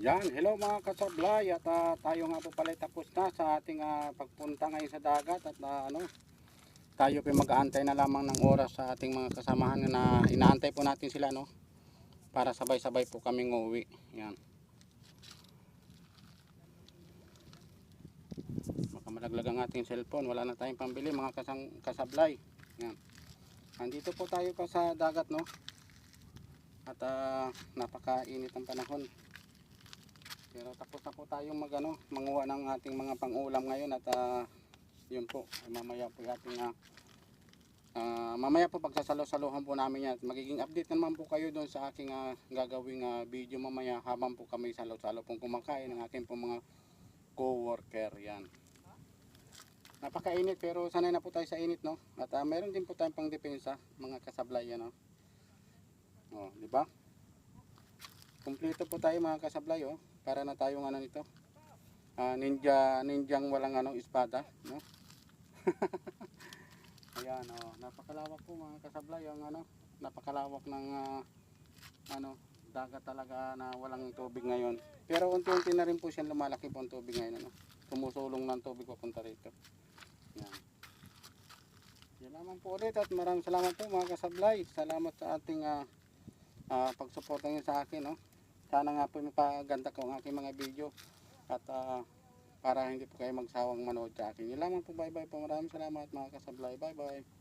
Yan, hello mga kasablay at tayo nga po pala tapos na sa ating pagpunta ngayon sa dagat at tayo po mag-aantay na lamang ng oras sa ating mga kasamahan na inaantay po natin sila para sabay-sabay po kaming uuwi. Yan. Baka malaglag ang ating cellphone, wala na tayong pambili mga kasablay. Yan. Andito po tayo pa sa dagat at napakainit ang panahon. Pero tapos na po tayong manguha ng ating mga pang-ulam ngayon at yun po, mamaya po ating mamaya po pagsasalo-saluhan po namin yan. At magiging update naman po kayo doon sa aking gagawing video mamaya habang po kami salo-salo pong kumakain ng aking po mga co-worker yan. Napakainit pero sanay na po tayo sa init at meron din po tayong pang depensa mga kasablay yan oh, di ba? Kumpleto po tayo mga kasablay para na tayong nito. Ninjang walang espada, no? Ayan napakalawak po mga kasablay ang napakalawak ng dagat talaga na walang tubig ngayon. Pero unti-unti na rin po siya lumalaki po ang tubig ngayon Sumusulong ng tubig papunta rito. Yan. Yan naman po ulit at maraming salamat po mga kasablay. Salamat sa ating pagsuporta niyo sa akin Sana nga po mapaganda ko ang aking mga video at para hindi po kayo magsawang manood sa akin. Yun lamang po, bye bye po. Maraming salamat mga kasablay. Bye bye.